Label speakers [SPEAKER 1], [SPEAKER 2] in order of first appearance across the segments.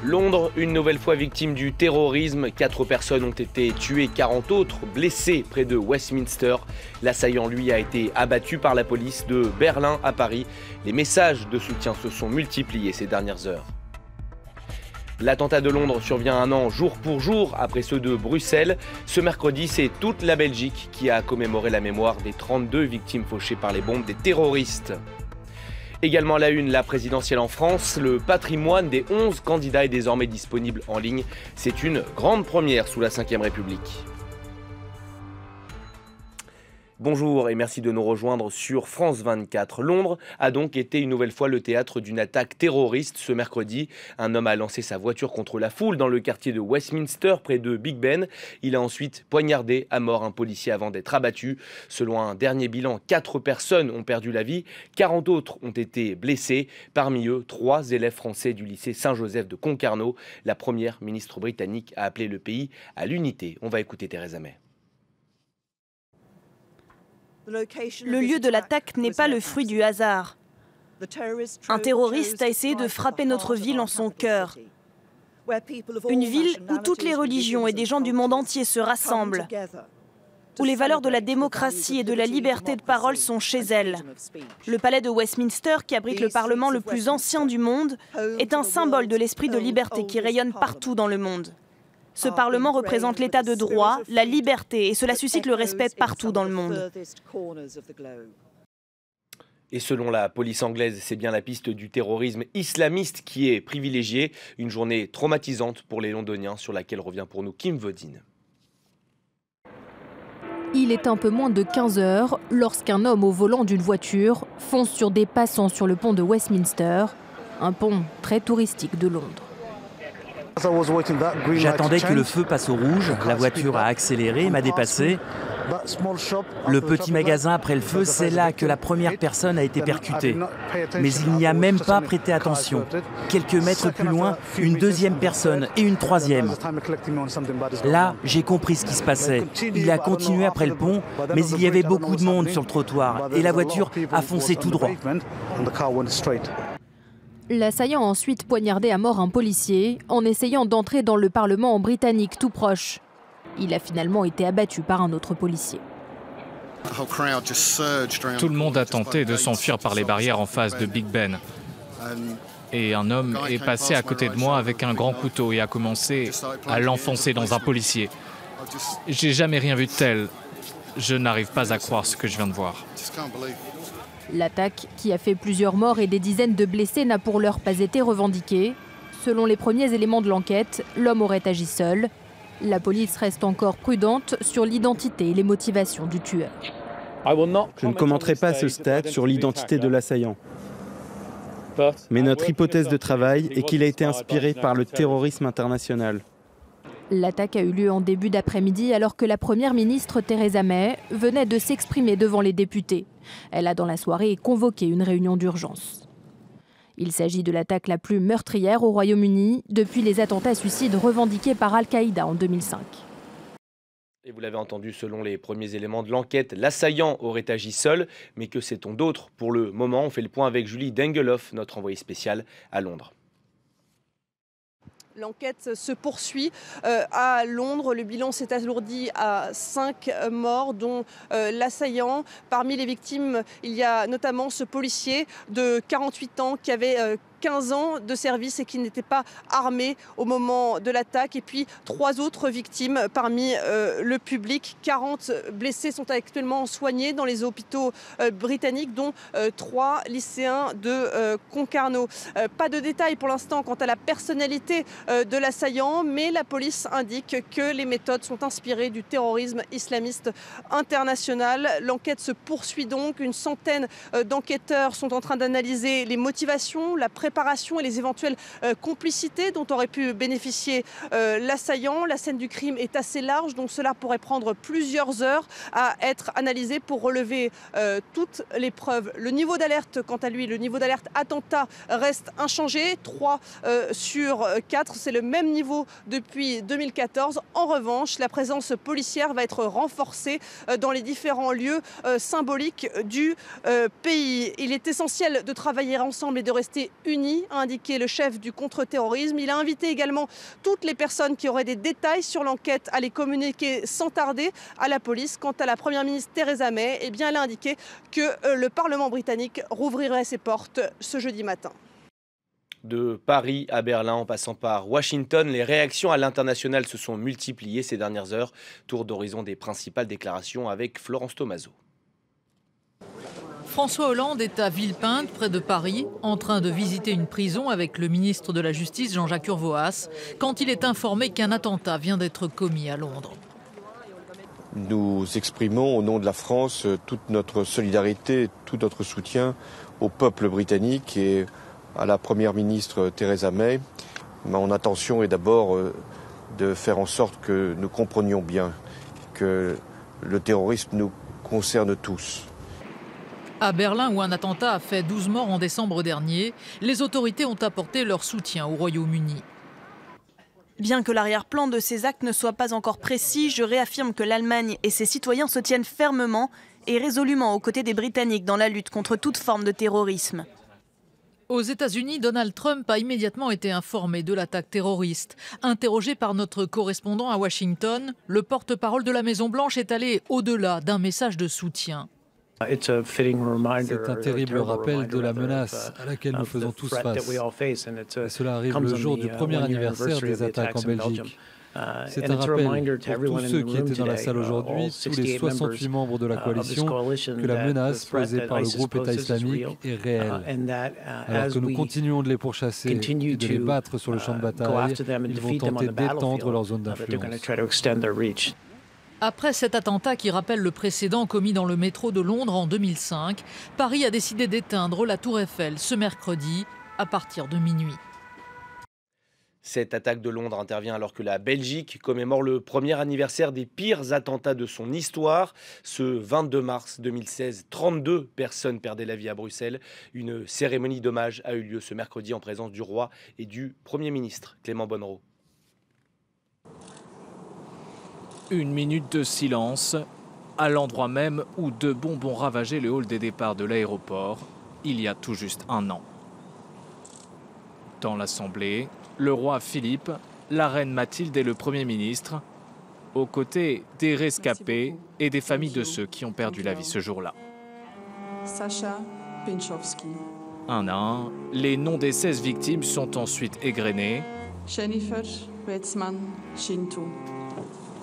[SPEAKER 1] Londres, une nouvelle fois victime du terrorisme. 4 personnes ont été tuées, 40 autres blessées près de Westminster. L'assaillant, lui, a été abattu par la police de Berlin à Paris. Les messages de soutien se sont multipliés ces dernières heures. L'attentat de Londres survient un an jour pour jour après ceux de Bruxelles. Ce mercredi, c'est toute la Belgique qui a commémoré la mémoire des 32 victimes fauchées par les bombes des terroristes. Également à la une, la présidentielle en France. Le patrimoine des 11 candidats est désormais disponible en ligne. C'est une grande première sous la Ve République. Bonjour et merci de nous rejoindre sur France 24. Londres a donc été une nouvelle fois le théâtre d'une attaque terroriste ce mercredi. Un homme a lancé sa voiture contre la foule dans le quartier de Westminster près de Big Ben. Il a ensuite poignardé à mort un policier avant d'être abattu. Selon un dernier bilan, 4 personnes ont perdu la vie, 40 autres ont été blessées. Parmi eux, 3 élèves français du lycée Saint-Joseph de Concarneau. La première ministre britannique a appelé le pays à l'unité. On va écouter Theresa May.
[SPEAKER 2] Le lieu de l'attaque n'est pas le fruit du hasard. Un terroriste a essayé de frapper notre ville en son cœur. Une ville où toutes les religions et des gens du monde entier se rassemblent, où les valeurs de la démocratie et de la liberté de parole sont chez elles. Le palais de Westminster, qui abrite le Parlement le plus ancien du monde, est un symbole de l'esprit de liberté qui rayonne partout dans le monde. Ce Parlement représente l'état de droit, la liberté, et cela suscite le respect partout dans le monde.
[SPEAKER 1] Et selon la police anglaise, c'est bien la piste du terrorisme islamiste qui est privilégiée. Une journée traumatisante pour les Londoniens sur laquelle revient pour nous Kim Vodine.
[SPEAKER 3] Il est un peu moins de 15 heures lorsqu'un homme au volant d'une voiture fonce sur des passants sur le pont de Westminster, un pont très touristique de Londres.
[SPEAKER 4] J'attendais que le feu passe au rouge, la voiture a accéléré et m'a dépassé. Le petit magasin après le feu, c'est là que la première personne a été percutée. Mais il n'y a même pas prêté attention. Quelques mètres plus loin, une deuxième personne et une troisième. Là, j'ai compris ce qui se passait. Il a continué après le pont, mais il y avait beaucoup de monde sur le trottoir et la voiture a foncé tout droit.
[SPEAKER 3] L'assaillant a ensuite poignardé à mort un policier en essayant d'entrer dans le Parlement britannique tout proche. Il a finalement été abattu par un autre policier.
[SPEAKER 5] Tout le monde a tenté de s'enfuir par les barrières en face de Big Ben. Et un homme est passé à côté de moi avec un grand couteau et a commencé à l'enfoncer dans un policier. J'ai jamais rien vu de tel. Je n'arrive pas à croire ce que je viens de voir.
[SPEAKER 3] L'attaque, qui a fait plusieurs morts et des dizaines de blessés, n'a pour l'heure pas été revendiquée. Selon les premiers éléments de l'enquête, l'homme aurait agi seul. La police reste encore prudente sur l'identité et les motivations du tueur.
[SPEAKER 6] Je ne commenterai pas à ce stade sur l'identité de l'assaillant. Mais notre hypothèse de travail est qu'il a été inspiré par le terrorisme international.
[SPEAKER 3] L'attaque a eu lieu en début d'après-midi alors que la première ministre Theresa May venait de s'exprimer devant les députés. Elle a dans la soirée convoqué une réunion d'urgence. Il s'agit de l'attaque la plus meurtrière au Royaume-Uni depuis les attentats suicides revendiqués par Al-Qaïda en 2005.
[SPEAKER 1] Et vous l'avez entendu, selon les premiers éléments de l'enquête, l'assaillant aurait agi seul. Mais que sait-on d'autre? Pour le moment, on fait le point avec Julie Dengeloff, notre envoyée spéciale à Londres.
[SPEAKER 2] L'enquête se poursuit à Londres. Le bilan s'est alourdi à 5 morts, dont l'assaillant. Parmi les victimes, il y a notamment ce policier de 48 ans qui avait 15 ans de service et qui n'était pas armé au moment de l'attaque. Et puis 3 autres victimes parmi le public. 40 blessés sont actuellement soignés dans les hôpitaux britanniques, dont 3 lycéens de Concarneau. Pas de détails pour l'instant quant à la personnalité de l'assaillant, mais la police indique que les méthodes sont inspirées du terrorisme islamiste international. L'enquête se poursuit donc. Une centaine d'enquêteurs sont en train d'analyser les motivations, la préparation et les éventuelles complicités dont aurait pu bénéficier l'assaillant. La scène du crime est assez large, donc cela pourrait prendre plusieurs heures à être analysé pour relever toutes les preuves. Le niveau d'alerte, quant à lui, le niveau d'alerte attentat reste inchangé, 3 sur 4. C'est le même niveau depuis 2014. En revanche, la présence policière va être renforcée dans les différents lieux symboliques du pays. Il est essentiel de travailler ensemble et de rester unis États-Unis, a indiqué le chef du contre-terrorisme. Il a invité également toutes les personnes qui auraient des détails sur l'enquête à les communiquer sans tarder à la police. Quant à la Première ministre Theresa May, eh bien, elle a indiqué que le Parlement britannique rouvrirait ses portes ce jeudi matin.
[SPEAKER 1] De Paris à Berlin, en passant par Washington, les réactions à l'international se sont multipliées ces dernières heures. Tour d'horizon des principales déclarations avec Florence Thomazeau.
[SPEAKER 7] François Hollande est à Villepinte, près de Paris, en train de visiter une prison avec le ministre de la Justice, Jean-Jacques Urvoas, quand il est informé qu'un attentat vient d'être commis à Londres.
[SPEAKER 8] Nous exprimons au nom de la France toute notre solidarité, tout notre soutien au peuple britannique et à la Première ministre Theresa May. Mon intention est d'abord de faire en sorte que nous comprenions bien que le terrorisme nous concerne tous.
[SPEAKER 7] À Berlin, où un attentat a fait 12 morts en décembre dernier, les autorités ont apporté leur soutien au Royaume-Uni.
[SPEAKER 9] Bien que l'arrière-plan de ces actes ne soit pas encore précis, je réaffirme que l'Allemagne et ses citoyens se tiennent fermement et résolument aux côtés des Britanniques dans la lutte contre toute forme de terrorisme.
[SPEAKER 7] Aux États-Unis, Donald Trump a immédiatement été informé de l'attaque terroriste. Interrogé par notre correspondant à Washington, le porte-parole de la Maison-Blanche est allé au-delà d'un message de soutien.
[SPEAKER 10] C'est un terrible rappel de la menace à laquelle nous faisons tous face. Et cela arrive le jour du premier anniversaire des attaques en Belgique. C'est un rappel pour tous ceux qui étaient dans la salle aujourd'hui, tous les 68 membres de la coalition, que la menace posée par le groupe État islamique est réelle. Alors que nous continuons de les pourchasser et de les battre sur le champ de bataille, ils vont tenter d'étendre leur zone d'influence.
[SPEAKER 7] Après cet attentat qui rappelle le précédent commis dans le métro de Londres en 2005, Paris a décidé d'éteindre la Tour Eiffel ce mercredi à partir de minuit.
[SPEAKER 1] Cette attaque de Londres intervient alors que la Belgique commémore le premier anniversaire des pires attentats de son histoire. Ce 22 mars 2016, 32 personnes perdaient la vie à Bruxelles. Une cérémonie d'hommage a eu lieu ce mercredi en présence du roi et du Premier ministre, Clément Bonnereau.
[SPEAKER 5] Une minute de silence à l'endroit même où deux bombes ont ravagé le hall des départs de l'aéroport il y a tout juste un an. Dans l'Assemblée, le roi Philippe, la reine Mathilde et le Premier ministre, aux côtés des rescapés et des familles de ceux qui ont perdu la vie ce jour-là. Un à un, les noms des 16 victimes sont ensuite égrenés.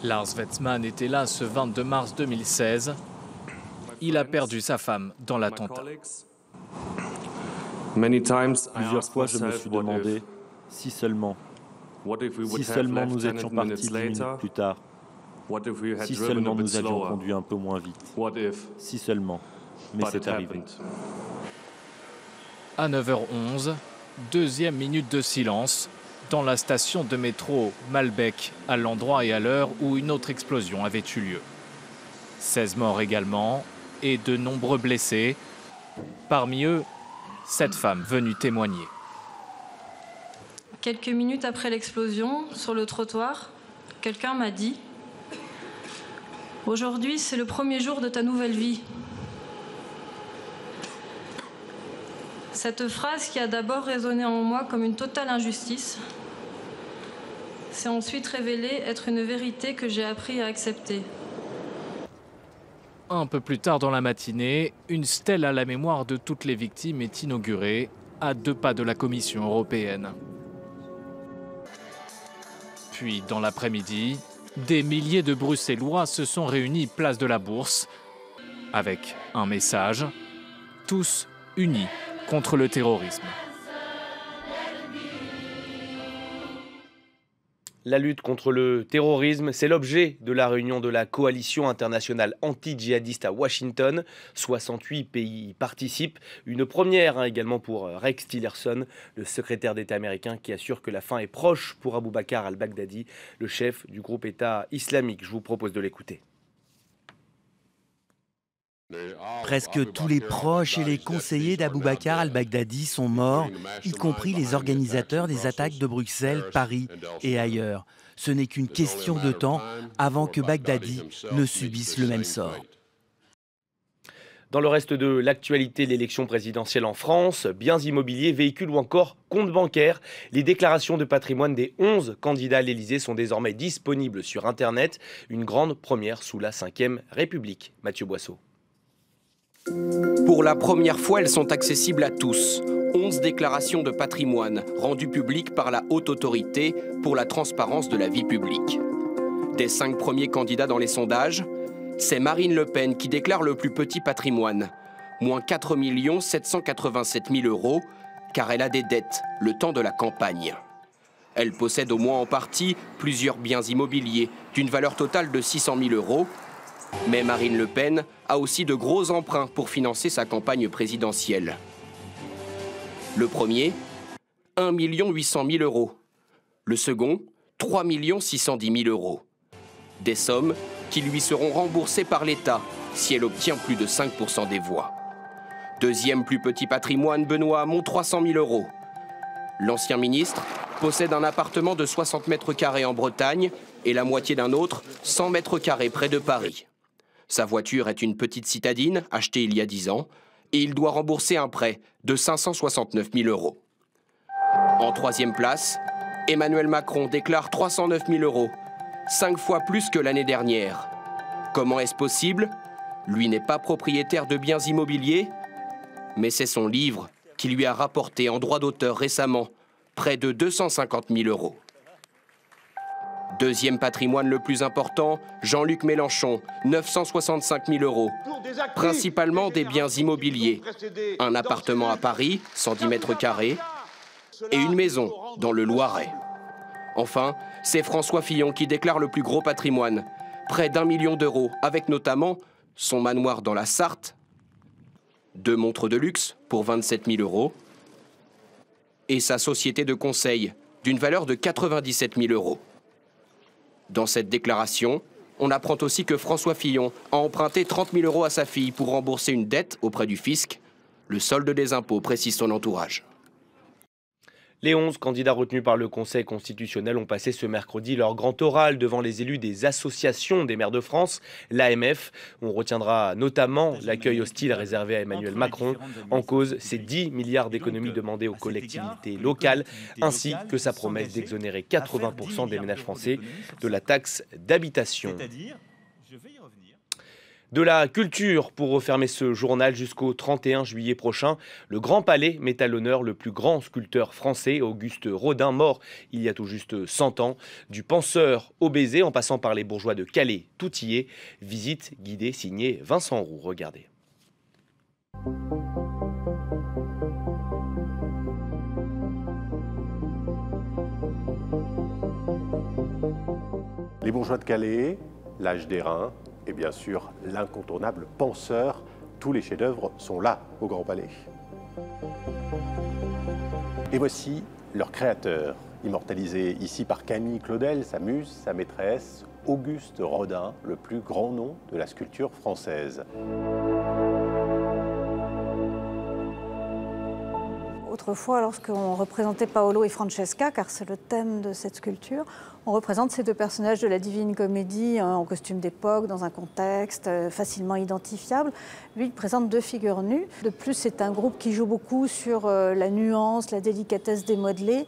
[SPEAKER 5] Lars Wetzmann était là ce 22 mars 2016. Il a perdu sa femme dans l'attentat.
[SPEAKER 11] Plusieurs fois, je me suis demandé si seulement nous étions partis 10 minutes plus tard, si seulement nous avions conduit un peu moins vite, si seulement, mais c'est arrivé.
[SPEAKER 5] À 9h11, deuxième minute de silence dans la station de métro Malbec, à l'endroit et à l'heure où une autre explosion avait eu lieu. 16 morts également et de nombreux blessés. Parmi eux, cette femme venue témoigner.
[SPEAKER 12] Quelques minutes après l'explosion, sur le trottoir, quelqu'un m'a dit « Aujourd'hui, c'est le premier jour de ta nouvelle vie ». Cette phrase qui a d'abord résonné en moi comme une totale injustice s'est ensuite révélée être une vérité que j'ai appris à accepter.
[SPEAKER 5] Un peu plus tard dans la matinée, une stèle à la mémoire de toutes les victimes est inaugurée à 2 pas de la Commission européenne. Puis, dans l'après-midi, des milliers de Bruxellois se sont réunis place de la Bourse avec un message, tous unis contre le terrorisme.
[SPEAKER 1] La lutte contre le terrorisme, c'est l'objet de la réunion de la coalition internationale anti-djihadiste à Washington. 68 pays y participent. Une première également pour Rex Tillerson, le secrétaire d'État américain qui assure que la fin est proche pour Abu Bakr al-Baghdadi, le chef du groupe État islamique. Je vous propose de l'écouter.
[SPEAKER 4] Presque tous les proches et les conseillers d'Abu Bakr al-Baghdadi sont morts, y compris les organisateurs des attaques de Bruxelles, Paris et ailleurs. Ce n'est qu'une question de temps avant que Baghdadi ne subisse le même sort.
[SPEAKER 1] Dans le reste de l'actualité de l'élection présidentielle en France, biens immobiliers, véhicules ou encore comptes bancaires, les déclarations de patrimoine des 11 candidats à l'Élysée sont désormais disponibles sur Internet. Une grande première sous la Ve République. Mathieu Boisseau.
[SPEAKER 13] Pour la première fois, elles sont accessibles à tous. 11 déclarations de patrimoine rendues publiques par la Haute Autorité pour la transparence de la vie publique. Des 5 premiers candidats dans les sondages, c'est Marine Le Pen qui déclare le plus petit patrimoine, moins 4 787 000 €, car elle a des dettes le temps de la campagne. Elle possède au moins en partie plusieurs biens immobiliers d'une valeur totale de 600 000 €. Mais Marine Le Pen a aussi de gros emprunts pour financer sa campagne présidentielle. Le premier, 1 800 000 €. Le second, 3 610 000 €. Des sommes qui lui seront remboursées par l'État si elle obtient plus de 5% des voix. Deuxième plus petit patrimoine, Benoît Hamon, 300 000 €. L'ancien ministre possède un appartement de 60 mètres carrés en Bretagne et la moitié d'un autre, 100 mètres carrés près de Paris. Sa voiture est une petite citadine achetée il y a 10 ans et il doit rembourser un prêt de 569 000 €. En troisième place, Emmanuel Macron déclare 309 000 €, 5 fois plus que l'année dernière. Comment est-ce possible? Lui n'est pas propriétaire de biens immobiliers, mais c'est son livre qui lui a rapporté en droit d'auteur récemment près de 250 000 €. Deuxième patrimoine le plus important, Jean-Luc Mélenchon, 965 000 €, principalement des biens immobiliers. Un appartement à Paris, 110 mètres carrés, et une maison dans le Loiret. Enfin, c'est François Fillon qui déclare le plus gros patrimoine, près d'1 million d'euros, avec notamment son manoir dans la Sarthe, 2 montres de luxe pour 27 000 € et sa société de conseil d'une valeur de 97 000 €. Dans cette déclaration, on apprend aussi que François Fillon a emprunté 30 000 € à sa fille pour rembourser une dette auprès du fisc. Le solde des impôts, précise son entourage.
[SPEAKER 1] Les 11 candidats retenus par le Conseil constitutionnel ont passé ce mercredi leur grand oral devant les élus des associations des maires de France, l'AMF. On retiendra notamment l'accueil hostile réservé à Emmanuel Macron. En cause, ces 10 milliards d'économies demandées aux collectivités locales, ainsi que sa promesse d'exonérer 80% des ménages français de la taxe d'habitation. De la culture pour refermer ce journal jusqu'au 31 juillet prochain. Le Grand Palais met à l'honneur le plus grand sculpteur français, Auguste Rodin, mort il y a tout juste 100 ans. Du penseur au baiser en passant par les bourgeois de Calais, tout y est. Visite guidée signée Vincent Roux. Regardez.
[SPEAKER 14] Les bourgeois de Calais, l'âge d'airain, et bien sûr l'incontournable penseur. Tous les chefs-d'œuvre sont là, au Grand Palais. Et voici leur créateur, immortalisé ici par Camille Claudel, sa muse, sa maîtresse, Auguste Rodin, le plus grand nom de la sculpture française.
[SPEAKER 15] Autrefois, lorsqu'on représentait Paolo et Francesca, car c'est le thème de cette sculpture, on représente ces deux personnages de la Divine Comédie en costume d'époque, dans un contexte facilement identifiable. Lui, il présente 2 figures nues. De plus, c'est un groupe qui joue beaucoup sur la nuance, la délicatesse des modelés.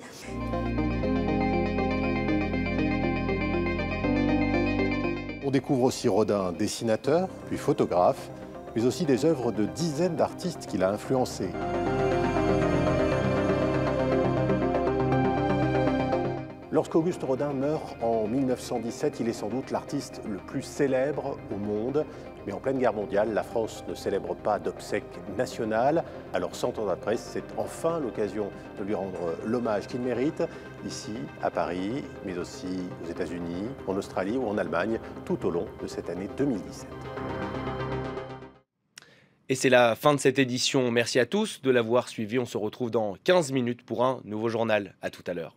[SPEAKER 14] On découvre aussi Rodin, dessinateur, puis photographe, mais aussi des œuvres de dizaines d'artistes qu'il a influencés. Lorsqu'Auguste Rodin meurt en 1917, il est sans doute l'artiste le plus célèbre au monde. Mais en pleine guerre mondiale, la France ne célèbre pas d'obsèques nationales. Alors 100 ans après, c'est enfin l'occasion de lui rendre l'hommage qu'il mérite, ici à Paris, mais aussi aux États-Unis, en Australie ou en Allemagne, tout au long de cette année 2017.
[SPEAKER 1] Et c'est la fin de cette édition. Merci à tous de l'avoir suivi. On se retrouve dans 15 minutes pour un nouveau journal. À tout à l'heure.